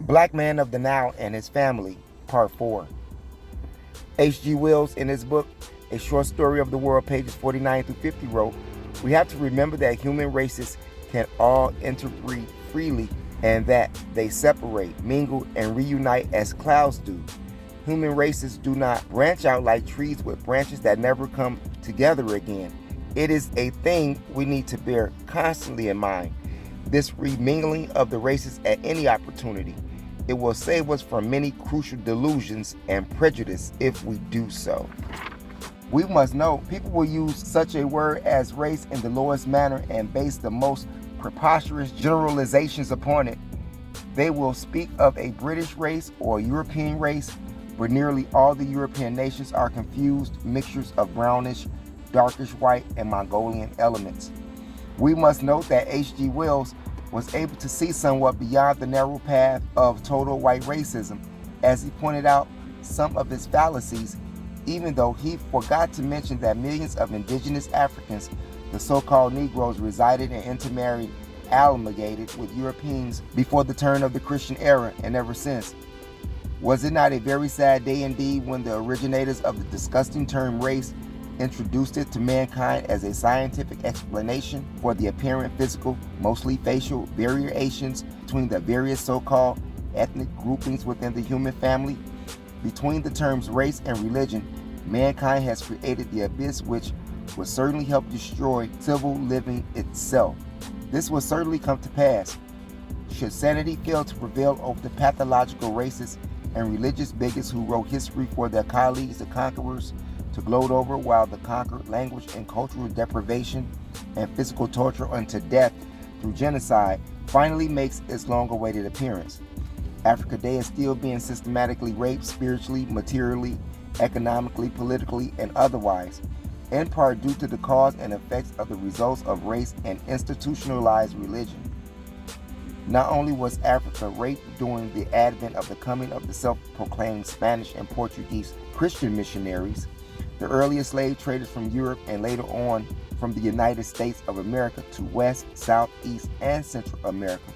Blackman of the Nile and His Family, Part 4. H.G. Wells, in his book, A Short Story of the World, pages 49 through 50, wrote, "We have to remember that human races can all interbreed freely and that they separate, mingle, and reunite as clouds do. Human races do not branch out like trees with branches that never come together again. It is a thing we need to bear constantly in mind, this remingling of the races at any opportunity. It will save us from many crucial delusions and prejudice if we do so." We must know people will use such a word as race in the lowest manner and base the most preposterous generalizations upon it. They will speak of a British race or a European race, but nearly all the European nations are confused mixtures of brownish, darkish white, and Mongolian elements. We must note that H.G. Wells was able to see somewhat beyond the narrow path of total white racism, as he pointed out some of its fallacies, even though he forgot to mention that millions of indigenous Africans, the so-called Negroes, resided and intermarried, amalgamated with Europeans before the turn of the Christian era and ever since. Was it not a very sad day indeed when the originators of the disgusting term race introduced it to mankind as a scientific explanation for the apparent physical, mostly facial, variations between the various so-called ethnic groupings within the human family? Between the terms race and religion, mankind has created the abyss which would certainly help destroy civil living itself. This will certainly come to pass should sanity fail to prevail over the pathological racists and religious bigots who wrote history for their colleagues, the conquerors, to gloat over, while the conquered language and cultural deprivation and physical torture unto death through genocide finally makes its long-awaited appearance. Africa today is still being systematically raped spiritually, materially, economically, politically, and otherwise, in part due to the cause and effects of the results of race and institutionalized religion. Not only was Africa raped during the advent of the coming of the self-proclaimed Spanish and Portuguese Christian missionaries, the earliest slave traders from Europe, and later on from the United States of America to West, South, East, and Central America,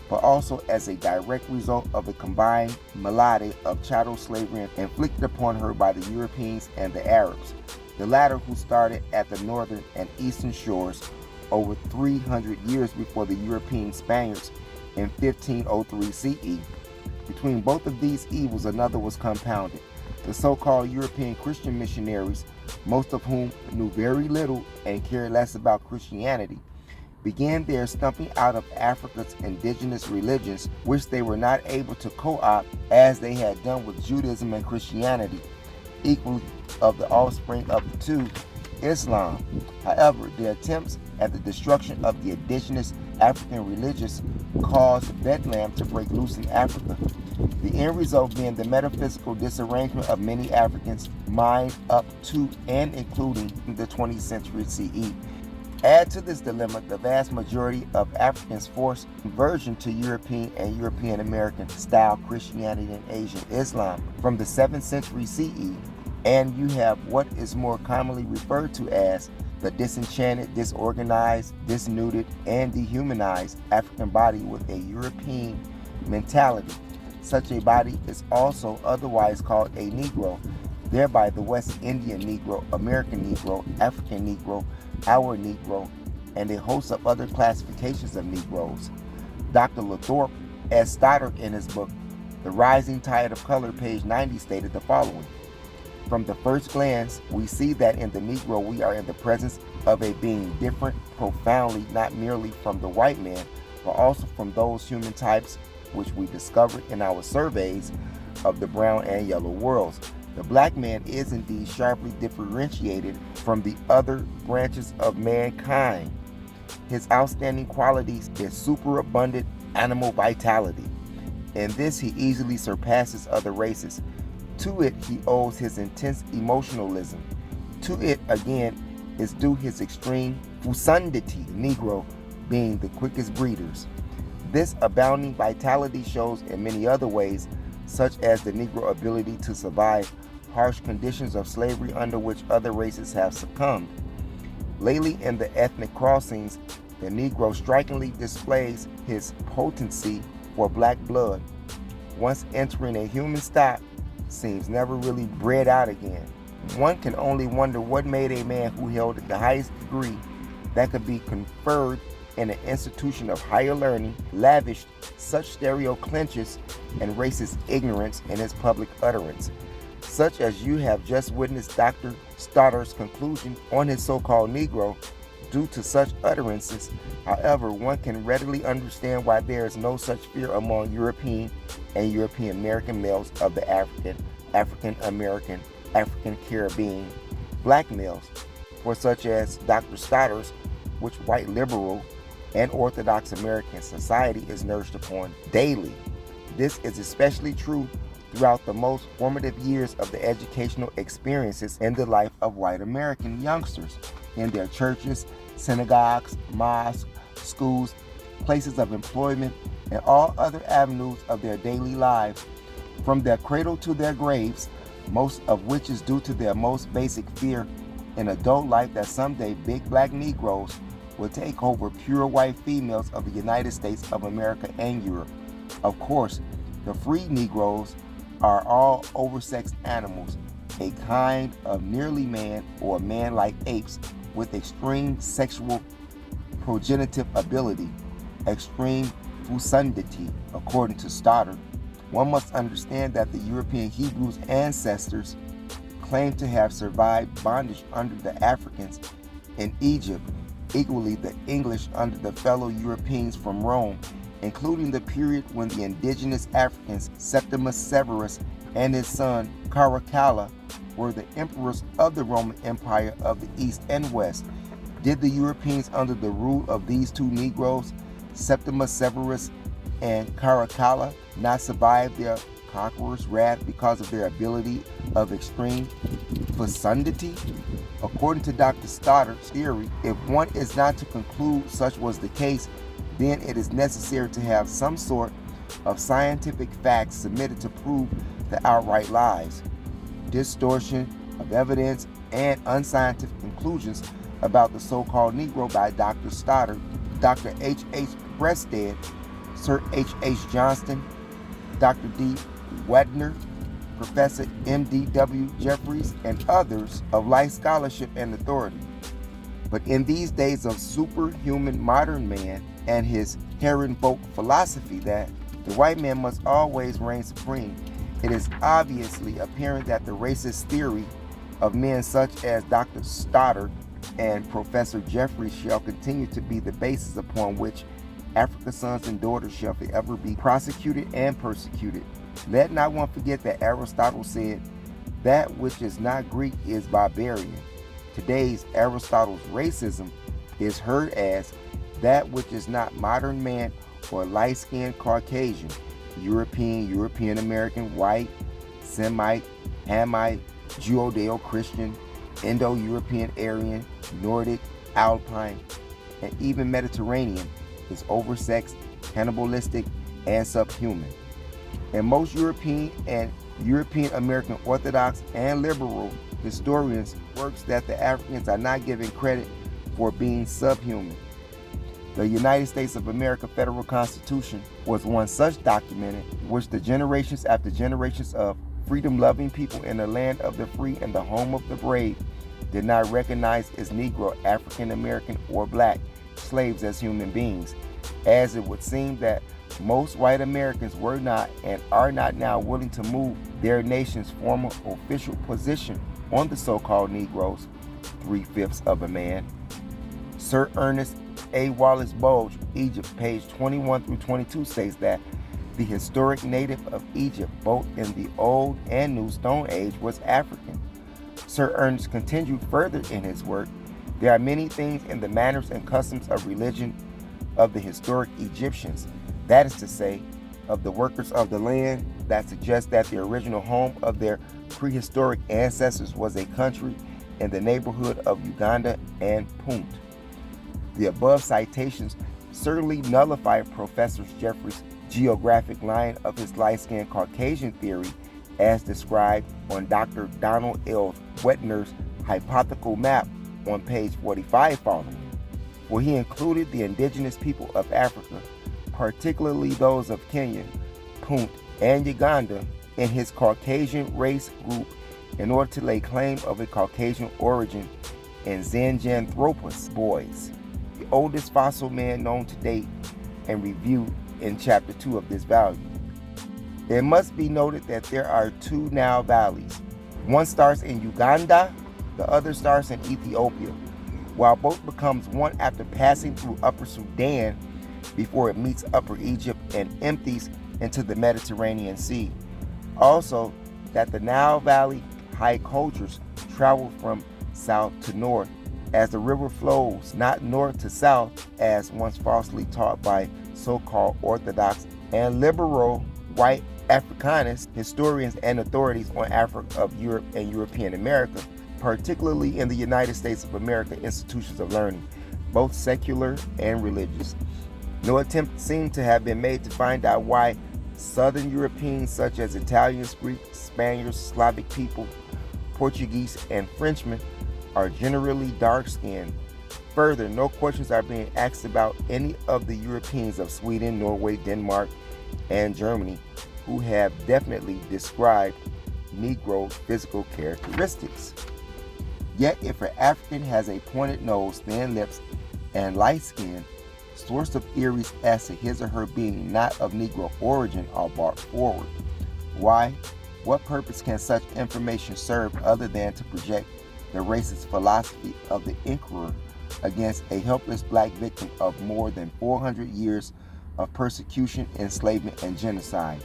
but also as a direct result of the combined malady of chattel slavery inflicted upon her by the Europeans and the Arabs, the latter who started at the northern and eastern shores over 300 years before the European Spaniards in 1503 CE. Between both of these evils, another was compounded. The so-called European Christian missionaries, most of whom knew very little and cared less about Christianity, began their stumping out of Africa's indigenous religions, which they were not able to co-opt as they had done with Judaism and Christianity, equally of the offspring of the two, Islam. However, their attempts at the destruction of the indigenous African religions caused Bedlam to break loose in Africa, the end result being the metaphysical disarrangement of many Africans' mind up to and including the 20th century CE. Add to this dilemma the vast majority of Africans' forced conversion to European and European American style Christianity and Asian Islam from the 7th century CE, and you have what is more commonly referred to as the disenchanted, disorganized, disnuded, and dehumanized African body with a European mentality. Such a body is also otherwise called a Negro, thereby the West Indian Negro, American Negro, African Negro, our Negro, and a host of other classifications of Negroes. Dr. Lathrop S. Stoddard, in his book, The Rising Tide of Color, page 90, stated the following: "From the first glance, we see that in the Negro we are in the presence of a being different profoundly, not merely from the white man, but also from those human types which we discovered in our surveys of the brown and yellow worlds. The black man is indeed sharply differentiated from the other branches of mankind. His outstanding qualities is superabundant animal vitality. In this he easily surpasses other races. To it he owes his intense emotionalism. To it again is due his extreme fecundity, the Negro being the quickest breeders. This abounding vitality shows in many other ways, such as the Negro ability to survive harsh conditions of slavery under which other races have succumbed. Lately in the ethnic crossings, the Negro strikingly displays his potency for black blood. once entering a human stock, seems never really bred out again. One can only wonder what made a man who held the highest degree that could be conferred in an institution of higher learning lavished such stereoclenches and racist ignorance in his public utterance, such as you have just witnessed Dr. Stotter's conclusion on his so-called Negro. Due to such utterances, however, one can readily understand why there is no such fear among European and European American males of the African American, African Caribbean black males, for such as Dr. Stotter's, which white liberal and Orthodox American society is nourished upon daily. This is especially true throughout the most formative years of the educational experiences in the life of white American youngsters, in their churches, synagogues, mosques, schools, places of employment, and all other avenues of their daily lives, from their cradle to their graves, most of which is due to their most basic fear in adult life that someday big black Negroes will take over pure white females of the United States of America and Europe. Of course, the free Negroes are all oversexed animals, a kind of nearly man or man-like apes with extreme sexual progenitive ability, extreme fecundity, according to Stoddard. One must understand that the European Hebrews' ancestors claim to have survived bondage under the Africans in Egypt, equally the English under the fellow Europeans from Rome, including the period when the indigenous Africans Septimus Severus and his son Caracalla were the emperors of the Roman Empire of the East and West. Did the Europeans under the rule of these two Negroes, Septimus Severus and Caracalla, not survive their conqueror's wrath because of their ability of extreme fecundity? According to Dr. Stoddard's theory, if one is not to conclude such was the case, then it is necessary to have some sort of scientific facts submitted to prove the outright lies, distortion of evidence, and unscientific conclusions about the so-called Negro by Dr. Stoddard, Dr. H.H. Breasted, Sir H.H. Johnston, Dr. D. Wedner, Professor M.D.W. Jeffries, and others of light scholarship and authority. But in these days of superhuman modern man and his Herrenvolk philosophy that the white man must always reign supreme, it is obviously apparent that the racist theory of men such as Dr. Stoddard and Professor Jeffries shall continue to be the basis upon which Africa's sons and daughters shall forever be prosecuted and persecuted. Let not one forget that Aristotle said, "That which is not Greek is barbarian." Today's Aristotle's racism is heard as that which is not modern man or light-skinned Caucasian, European, European American, white, Semite, Hamite, Judeo-Christian, Indo-European, Aryan, Nordic, Alpine, and even Mediterranean is oversexed, cannibalistic, and subhuman. And most European and European American Orthodox and liberal historians works that the Africans are not given credit for being subhuman. The United States of America Federal Constitution was one such document which the generations after generations of freedom-loving people in the land of the free and the home of the brave did not recognize as Negro, African American, or black slaves as human beings, as it would seem that most white Americans were not and are not now willing to move their nation's former official position on the so-called Negroes, 3/5 of a man. Sir Ernest A. Wallace Bulge, Egypt, page 21 through 22, states that the historic native of Egypt, both in the Old and New Stone Age, was African. Sir Ernest continued further in his work, there are many things in the manners and customs of religion of the historic Egyptians, that is to say, of the workers of the land, that suggest that the original home of their prehistoric ancestors was a country in the neighborhood of Uganda and Punt. The above citations certainly nullify Professor Jeffries' geographic line of his light-skinned Caucasian theory as described on Dr. Donald L. Wedner's hypothetical map on page 45 following, where he included the indigenous people of Africa, particularly those of Kenya, Punt, and Uganda in his Caucasian race group in order to lay claim of a Caucasian origin in Zinjanthropus boys, the oldest fossil man known to date and reviewed in Chapter 2 of this volume. It must be noted that there are two Nile valleys. One starts in Uganda, the other starts in Ethiopia, while both becomes one after passing through Upper Sudan before it meets Upper Egypt and empties into the Mediterranean Sea. Also, that the Nile Valley high cultures travel from south to north as the river flows, not north to south as once falsely taught by so-called Orthodox and liberal white Africanist historians and authorities on Africa of Europe and European America, particularly in the United States of America institutions of learning, both secular and religious. No attempt seemed to have been made to find out why Southern Europeans such as Italians, Greeks, Spaniards, Slavic people, Portuguese, and Frenchmen are generally dark-skinned. Further, no questions are being asked about any of the Europeans of Sweden, Norway, Denmark, and Germany who have definitely described Negro physical characteristics. Yet if an African has a pointed nose, thin lips, and light skin, sorts of theories as to his or her being not of Negro origin are brought forward. Why? What purpose can such information serve other than to project the racist philosophy of the inquirer against a helpless black victim of more than 400 years of persecution, enslavement, and genocide?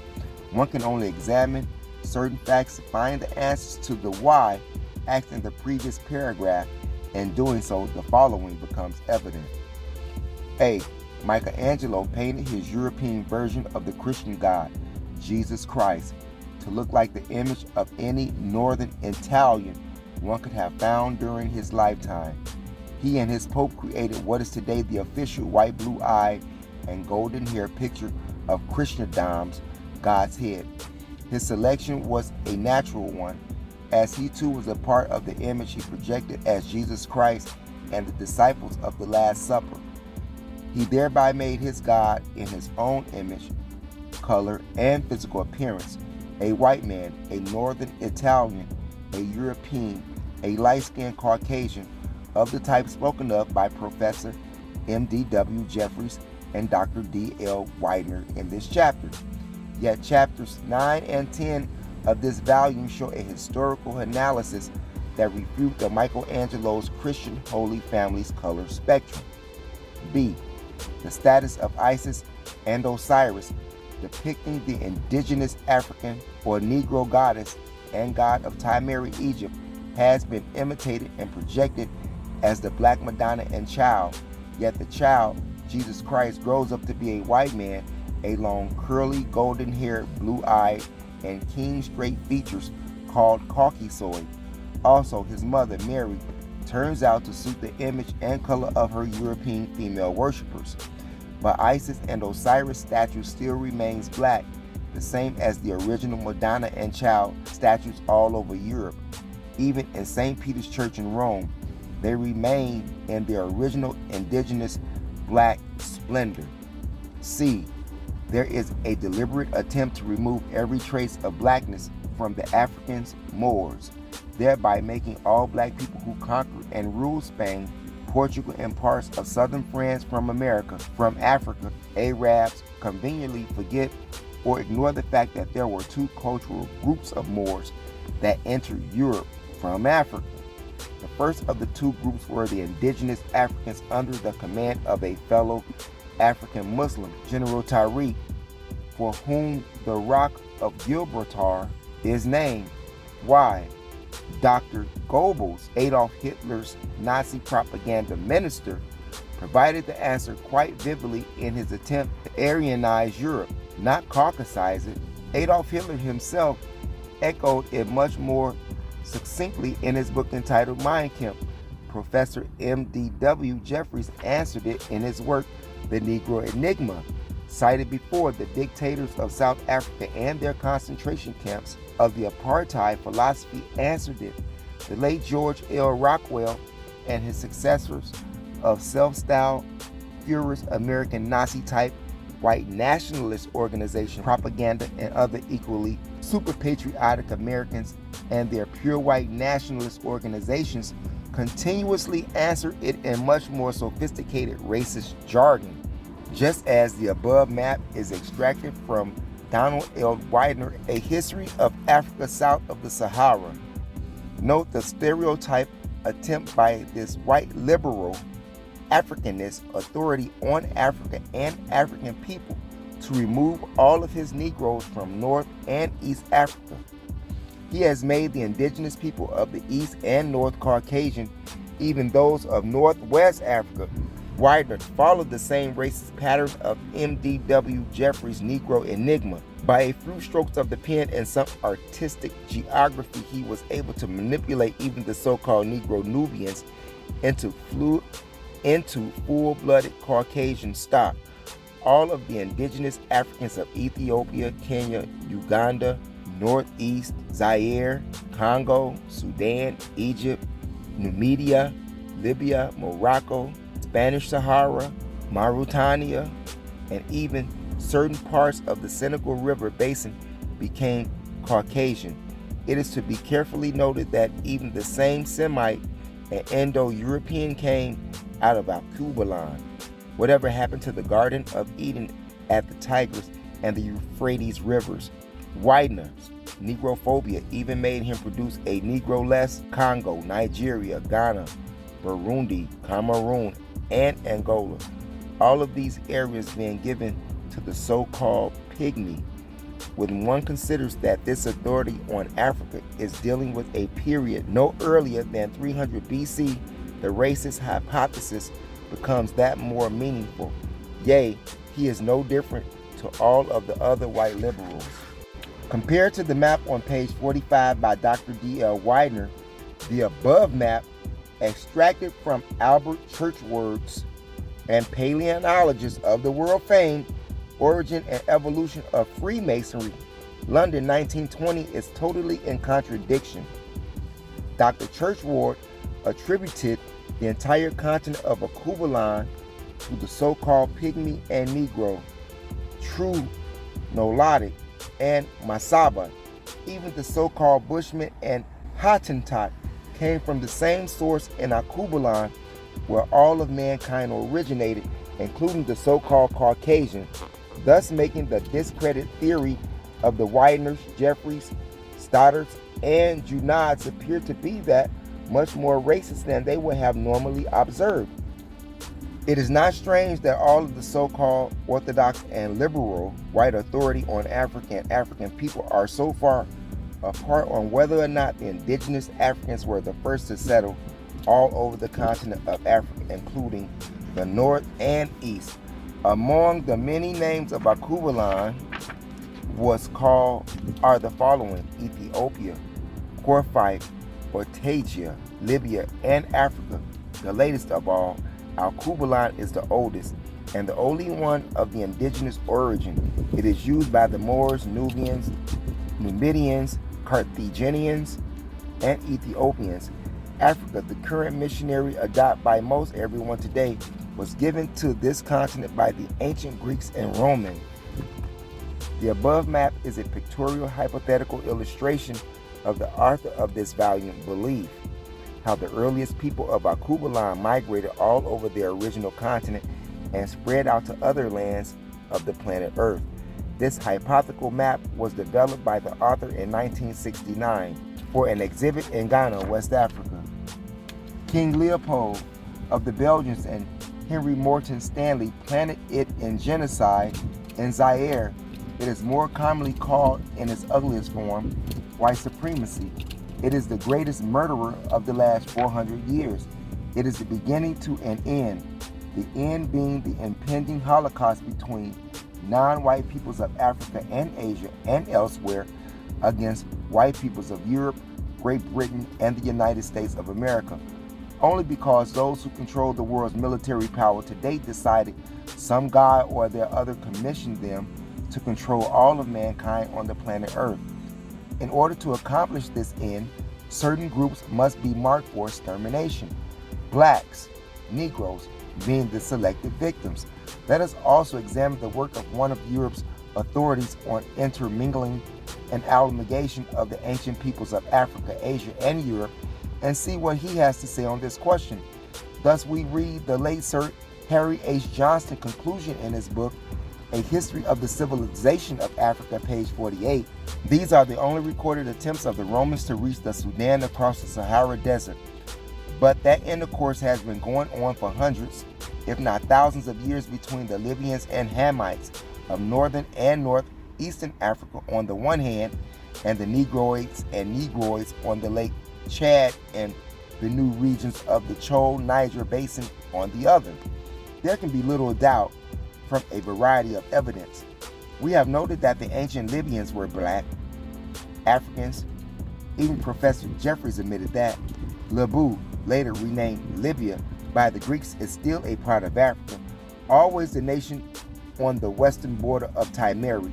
One can only examine certain facts to find the answers to the why asked in the previous paragraph. In doing so, the following becomes evident. A. Michelangelo painted his European version of the Christian God, Jesus Christ, to look like the image of any northern Italian one could have found during his lifetime. He and his Pope created what is today the official white, blue-eyed, and golden-haired picture of Christendom's God's head. His selection was a natural one, as he too was a part of the image he projected as Jesus Christ and the disciples of the Last Supper. He thereby made his God in his own image, color, and physical appearance, a white man, a northern Italian, a European, a light-skinned Caucasian, of the type spoken of by Professor M.D.W. Jeffries and Dr. D.L. Widener in this chapter. Yet chapters 9 and 10 of this volume show a historical analysis that refute the Michelangelo's Christian Holy Family's color spectrum. B. The status of Isis and Osiris, depicting the indigenous African or Negro goddess and god of Timeri Egypt, has been imitated and projected as the Black Madonna and Child, yet the child, Jesus Christ, grows up to be a white man, a long, curly, golden-haired, blue-eyed, and keen, straight features called Caucasoid. Also, his mother, Mary, turns out to suit the image and color of her European female worshippers. But Isis and Osiris statues still remains black, the same as the original Madonna and Child statues all over Europe. Even in St. Peter's Church in Rome, they remain in their original indigenous black splendor. C. There is a deliberate attempt to remove every trace of blackness from the Africans, Moors, thereby making all black people who conquered and ruled Spain, Portugal, and parts of southern France from America, from Africa, Arabs conveniently forget or ignore the fact that there were two cultural groups of Moors that entered Europe from Africa. The first of the two groups were the indigenous Africans under the command of a fellow African Muslim, General Tariq, for whom the Rock of Gibraltar is named. Why? Dr. Goebbels, Adolf Hitler's Nazi propaganda minister, provided the answer quite vividly in his attempt to Aryanize Europe, not Caucasize it. Adolf Hitler himself echoed it much more succinctly in his book entitled Mein Kampf. Professor M.D.W. Jeffries answered it in his work The Negro Enigma. Cited before, the dictators of South Africa and their concentration camps of the apartheid philosophy answered it. The late George L. Rockwell and his successors of self-styled Führer's American Nazi type white nationalist organizations, propaganda, and other equally super patriotic Americans and their pure white nationalist organizations continuously answer it in much more sophisticated racist jargon. Just as the above map is extracted from Donald L. Widener, A History of Africa South of the Sahara. Note the stereotype attempt by this white liberal Africanist authority on Africa and African people to remove all of his Negroes from North and East Africa. He has made the indigenous people of the East and North Caucasian, even those of Northwest Africa. Widener followed the same racist pattern of M.D.W. Jeffries' Negro Enigma. By a few strokes of the pen and some artistic geography, he was able to manipulate even the so-called Negro Nubians into full-blooded Caucasian stock. All of the indigenous Africans of Ethiopia, Kenya, Uganda, Northeast, Zaire, Congo, Sudan, Egypt, Numidia, Libya, Morocco, Spanish Sahara, Mauritania, and even certain parts of the Senegal River Basin became Caucasian. It is to be carefully noted that even the same Semite and Indo-European came out of Alkebulan. Whatever happened to the Garden of Eden at the Tigris and the Euphrates rivers? Widener's Negrophobia even made him produce a Negro-less Congo, Nigeria, Ghana, Burundi, Cameroon, and Angola. All of these areas being given to the so-called pygmy, when one considers that this authority on Africa is dealing with a period no earlier than 300 BC, the racist hypothesis becomes that more meaningful. Yea, he is no different to all of the other white liberals. Compared to the map on page 45 by Dr. D.L. Widener, the above map, extracted from Albert Churchward's and Paleontologists of the World famed Origin and Evolution of Freemasonry, London 1920, is totally in contradiction. Dr. Churchward attributed the entire continent of Akubulan to the so-called Pygmy and Negro, True, Noladic, and Masaba. Even the so-called Bushmen and Hottentot came from the same source in Akubulan, where all of mankind originated, including the so-called Caucasian, thus making the discredited theory of the Wideners, Jeffries, Stoddarts, and Junauds appear to be that much more racist than they would have normally observed. It is not strange that all of the so-called orthodox and liberal white authority on Africa and African people are so far apart on whether or not the indigenous Africans were the first to settle all over the continent of Africa, including the North and East. Among the many names of Akubulan are the following: Ethiopia, Korphi, Ortagia, Libya, and Africa. The latest of all, Alkebulan, is the oldest and the only one of the indigenous origin. It is used by the Moors, Nubians, Numidians, Carthaginians, and Ethiopians. Africa, the current missionary adopted by most everyone today, was given to this continent by the ancient Greeks and Romans. The above map is a pictorial hypothetical illustration of the author of this volume belief, how the earliest people of Akubulan migrated all over their original continent and spread out to other lands of the planet Earth. This hypothetical map was developed by the author in 1969 for an exhibit in Ghana, West Africa. King Leopold of the Belgians and Henry Morton Stanley planted it in genocide in Zaire. It is more commonly called, in its ugliest form, white supremacy. It is the greatest murderer of the last 400 years. It is the beginning to an end, the end being the impending Holocaust between non-white peoples of Africa and Asia and elsewhere against white peoples of Europe, Great Britain, and the United States of America, only because those who control the world's military power today decided some god or their other commissioned them to control all of mankind on the planet Earth. In order to accomplish this end, certain groups must be marked for extermination. Blacks, Negroes being the selected victims. Let us also examine the work of one of Europe's authorities on intermingling and amalgamation of the ancient peoples of Africa, Asia, and Europe, and see what he has to say on this question. Thus, we read the late Sir Harry H. Johnston's conclusion in his book, A History of the Civilization of Africa, page 48. These are the only recorded attempts of the Romans to reach the Sudan across the Sahara Desert. But that intercourse has been going on for hundreds, if not thousands of years between the Libyans and Hamites of northern and northeastern Africa on the one hand, and the Negroids and Negroids on the Lake Chad and the new regions of the Chad-Niger Basin on the other. There can be little doubt from a variety of evidence. We have noted that the ancient Libyans were black Africans. Even Professor Jeffries admitted that. Libu, later renamed Libya by the Greeks, is still a part of Africa, always the nation on the western border of Timeri.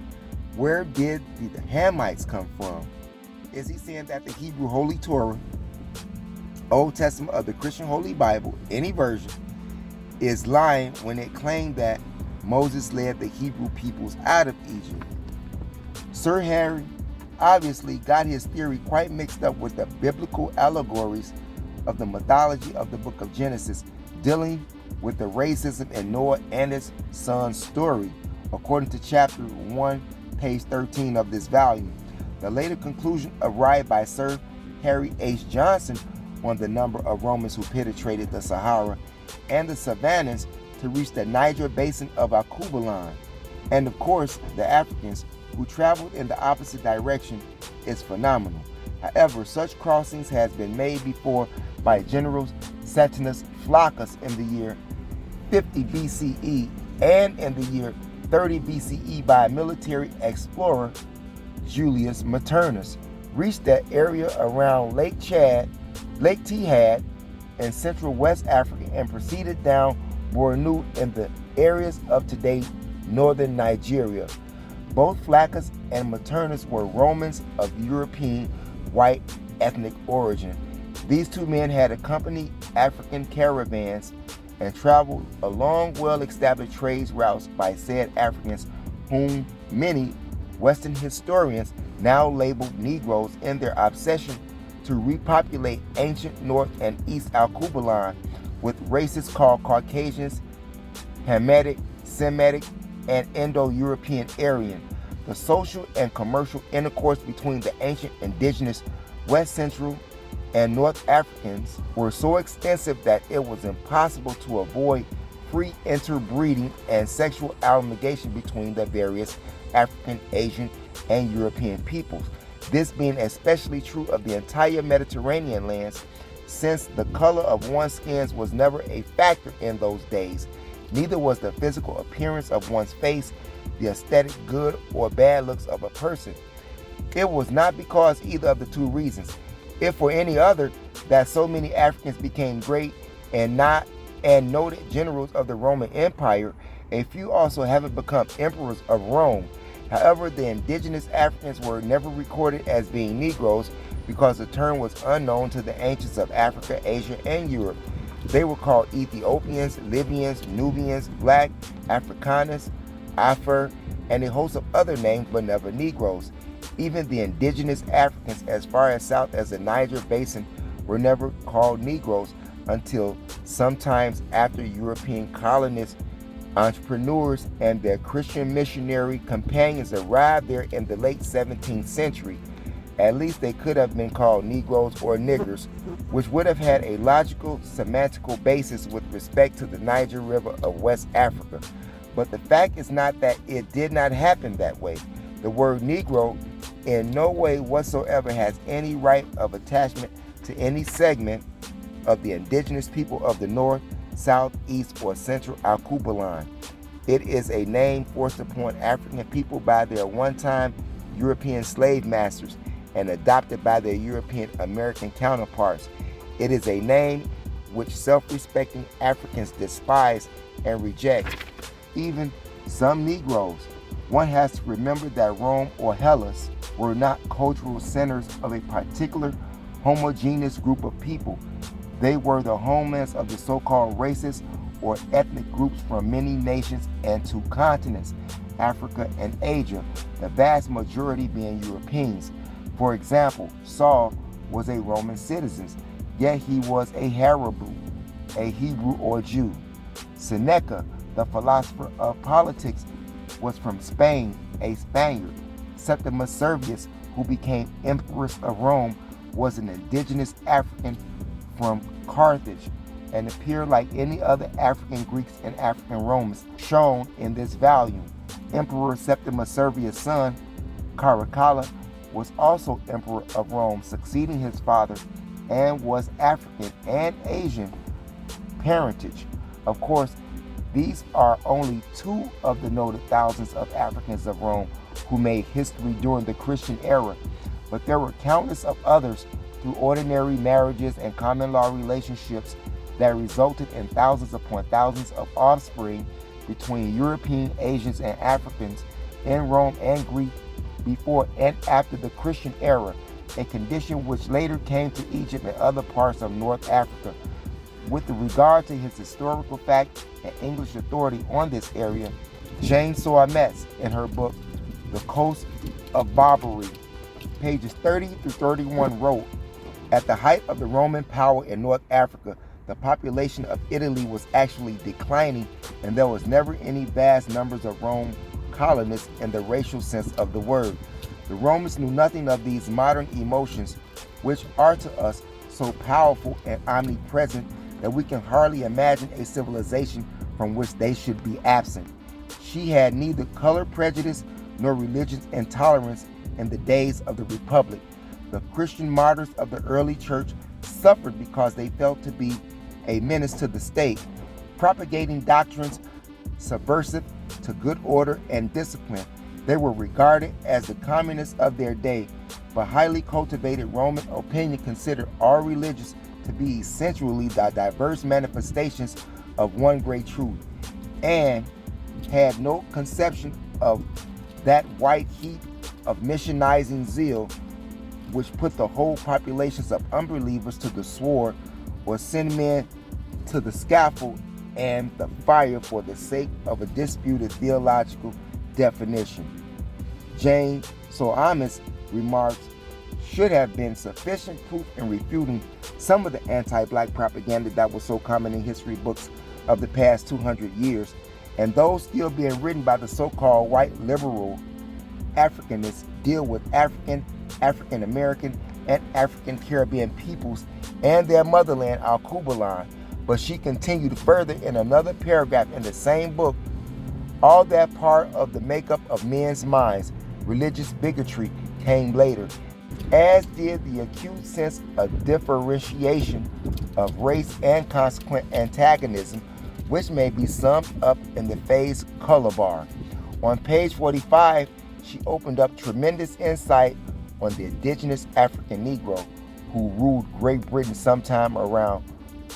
Where did the Hamites come from? Is he saying that the Hebrew Holy Torah, Old Testament of the Christian Holy Bible, any version, is lying when it claimed that Moses led the Hebrew peoples out of Egypt? Sir Harry obviously got his theory quite mixed up with the biblical allegories of the mythology of the book of Genesis, dealing with the racism in Noah and his son's story, according to chapter 1, page 13 of this volume. The later conclusion arrived by Sir Harry H. Johnston on the number of Romans who penetrated the Sahara and the savannas to reach the Niger basin of ʻjoʊkənən, and of course the Africans who traveled in the opposite direction, is phenomenal. However, such crossings has been made before by General Septimius Flaccus in the year 50 BCE and in the year 30 BCE by military explorer Julius Maternus, reached that area around Lake Chad, Lake Tchad in central West Africa, and proceeded down Bornu in the areas of today northern Nigeria. Both Flaccus and Maternus were Romans of European white ethnic origin. These two men had accompanied African caravans and traveled along well-established trade routes by said Africans, whom many Western historians now label Negroes in their obsession to repopulate ancient North and East ʻjoʊkənən with races called Caucasians, Hamitic, Semitic, and Indo-European Aryan. The social and commercial intercourse between the ancient indigenous West Central and North Africans were so extensive that it was impossible to avoid free interbreeding and sexual amalgamation between the various African, Asian, and European peoples. This being especially true of the entire Mediterranean lands, since the color of one's skin was never a factor in those days. Neither was the physical appearance of one's face the aesthetic good or bad looks of a person. It was not because either of the two reasons, if for any other, that so many Africans became great and noted generals of the Roman Empire. A few also haven't become emperors of Rome. However, the indigenous Africans were never recorded as being Negroes because the term was unknown to the ancients of Africa, Asia, and Europe. They were called Ethiopians, Libyans, Nubians, Black, Afrikaners, Afar, and a host of other names, but never Negroes. Even the indigenous Africans as far as south as the Niger Basin were never called Negroes until sometimes after European colonists, entrepreneurs, and their Christian missionary companions arrived there in the late 17th century. At least they could have been called Negroes or niggers, which would have had a logical semantical basis with respect to the Niger River of West Africa. But the fact is not that it did not happen that way. The word Negro in no way whatsoever has any right of attachment to any segment of the indigenous people of the North, South, East, or Central ʻjoʊkənən. It is a name forced upon African people by their one-time European slave masters and adopted by their European American counterparts. It is a name which self-respecting Africans despise and reject, even some Negroes. One has to remember that Rome or Hellas were not cultural centers of a particular homogeneous group of people. They were the homelands of the so-called races or ethnic groups from many nations and two continents, Africa and Asia, the vast majority being Europeans. For example, Saul was a Roman citizen, yet he was a Hebrew or Jew. Seneca, the philosopher of politics, was from Spain, a Spaniard. Septimus Severus, who became Emperor of Rome, was an indigenous African from Carthage and appeared like any other African Greeks and African Romans shown in this volume. Emperor Septimus Severus' son, Caracalla, was also Emperor of Rome, succeeding his father, and was African and Asian parentage. Of course, these are only two of the noted thousands of Africans of Rome who made history during the Christian era, but there were countless of others through ordinary marriages and common law relationships that resulted in thousands upon thousands of offspring between European, Asians, and Africans in Rome and Greece before and after the Christian era, a condition which later came to Egypt and other parts of North Africa. With regard to his historical fact and English authority on this area, Jane Soametz, in her book, The Coast of Barbary, pages 30 through 31, wrote, "At the height of the Roman power in North Africa, the population of Italy was actually declining, and there was never any vast numbers of Rome colonists in the racial sense of the word. The Romans knew nothing of these modern emotions, which are to us so powerful and omnipresent that we can hardly imagine a civilization from which they should be absent. She had neither color prejudice nor religious intolerance in the days of the Republic. The Christian martyrs of the early church suffered because they felt to be a menace to the state, propagating doctrines subversive to good order and discipline. They were regarded as the communists of their day, but highly cultivated Roman opinion considered all religions to be essentially the diverse manifestations of one great truth, and had no conception of that white heat of missionizing zeal which put the whole populations of unbelievers to the sword or send men to the scaffold and the fire for the sake of a disputed theological definition." Jane Soametz remarks should have been sufficient proof in refuting some of the anti-black propaganda that was so common in history books of the past 200 years, and those still being written by the so-called white liberal Africanists deal with African, African American, and African Caribbean peoples and their motherland, Al-Kubalan. But she continued further in another paragraph in the same book, all that part of the makeup of men's minds, religious bigotry, came later, as did the acute sense of differentiation of race and consequent antagonism, which may be summed up in the phrase color bar. On page 45, she opened up tremendous insight on the indigenous African Negro who ruled Great Britain sometime around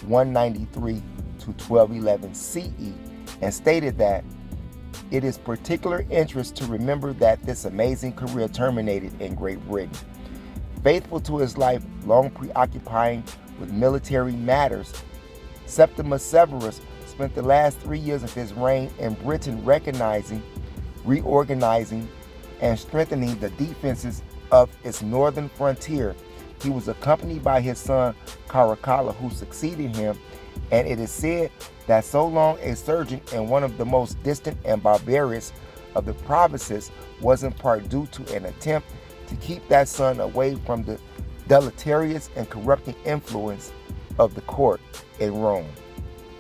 193 to 1211 CE, and stated that it is particular interest to remember that this amazing career terminated in Great Britain. Faithful to his life, long preoccupying with military matters, Septimus Severus spent the last 3 years of his reign in Britain recognizing, reorganizing, and strengthening the defenses of its northern frontier. He was accompanied by his son Caracalla, who succeeded him, and it is said that so long a surgeon in one of the most distant and barbarous of the provinces was in part due to an attempt to keep that son away from the deleterious and corrupting influence of the court in Rome.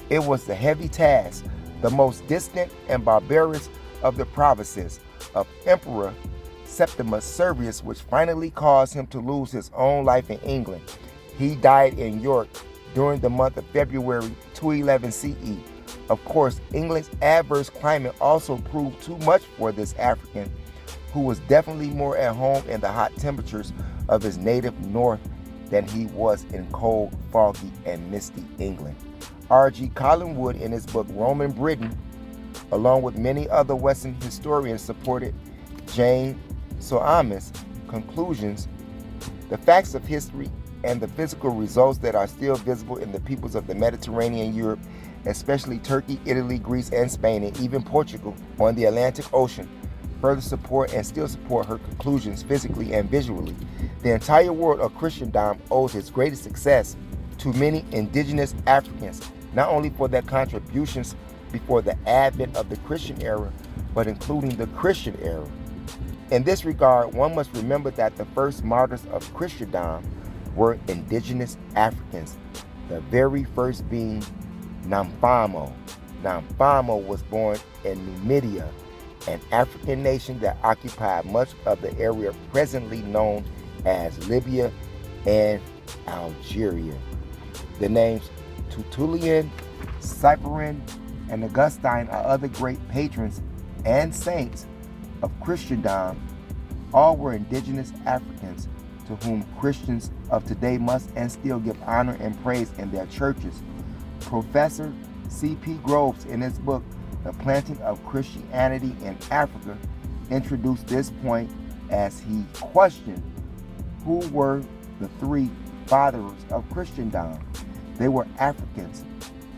It was the heavy task, the most distant and barbarous of the provinces of Emperor Septimus Severus, which finally caused him to lose his own life in England. He died in York during the month of February 211 CE. Of course, England's adverse climate also proved too much for this African, who was definitely more at home in the hot temperatures of his native north than he was in cold, foggy, and misty England. R.G. Collingwood, in his book Roman Britain, along with many other Western historians, supported Jane Soametz's conclusions. The facts of history and the physical results that are still visible in the peoples of the Mediterranean Europe, especially Turkey, Italy, Greece, and Spain, and even Portugal on the Atlantic Ocean, further support and still support her conclusions physically and visually. The entire world of Christendom owes its greatest success to many indigenous Africans, not only for their contributions before the advent of the Christian era, but including the Christian era. In this regard, one must remember that the first martyrs of Christendom were indigenous Africans, the very first being Namfamo. Namfamo was born in Numidia, an African nation that occupied much of the area presently known as Libya and Algeria. The names Tertullian, Cyprian, and Augustine are other great patrons and saints of Christendom. All were indigenous Africans to whom Christians of today must and still give honor and praise in their churches. Professor C.P. Groves, in his book, The Planting of Christianity in Africa, introduced this point as he questioned who were the three fathers of Christendom. They were Africans,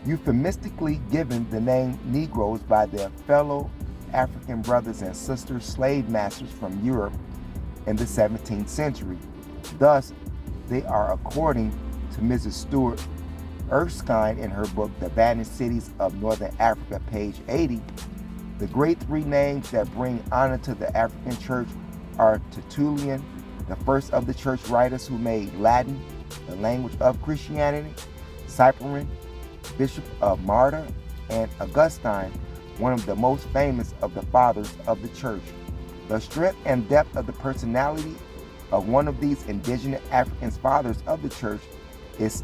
euphemistically given the name Negroes by their fellow African brothers and sisters, slave masters from Europe in the 17th century. Thus, they are, according to Mrs. Stewart Erskine in her book, The Banished Cities of Northern Africa, page 80, the great three names that bring honor to the African church are Tertullian, the first of the church writers who made Latin the language of Christianity, Cyprian, Bishop of Malta, and Augustine, one of the most famous of the fathers of the church. The strength and depth of the personality of one of these indigenous African fathers of the church is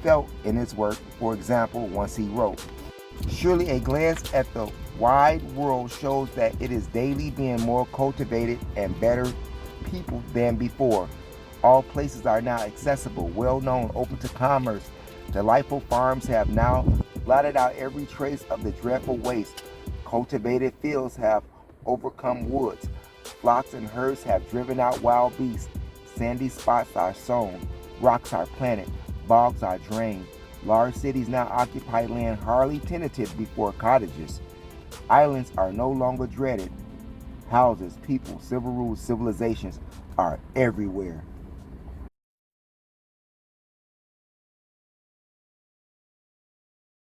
felt in his work. For example, once he wrote, "Surely a glance at the wide world shows that it is daily being more cultivated and better people than before. All places are now accessible, well known, open to commerce. Delightful farms have now blotted out every trace of the dreadful waste. Cultivated fields have overcome woods. Flocks and herds have driven out wild beasts. Sandy spots are sown, rocks are planted, bogs are drained. Large cities now occupy land hardly tenanted before cottages. Islands are no longer dreaded. Houses, people, civil rules, civilizations are everywhere."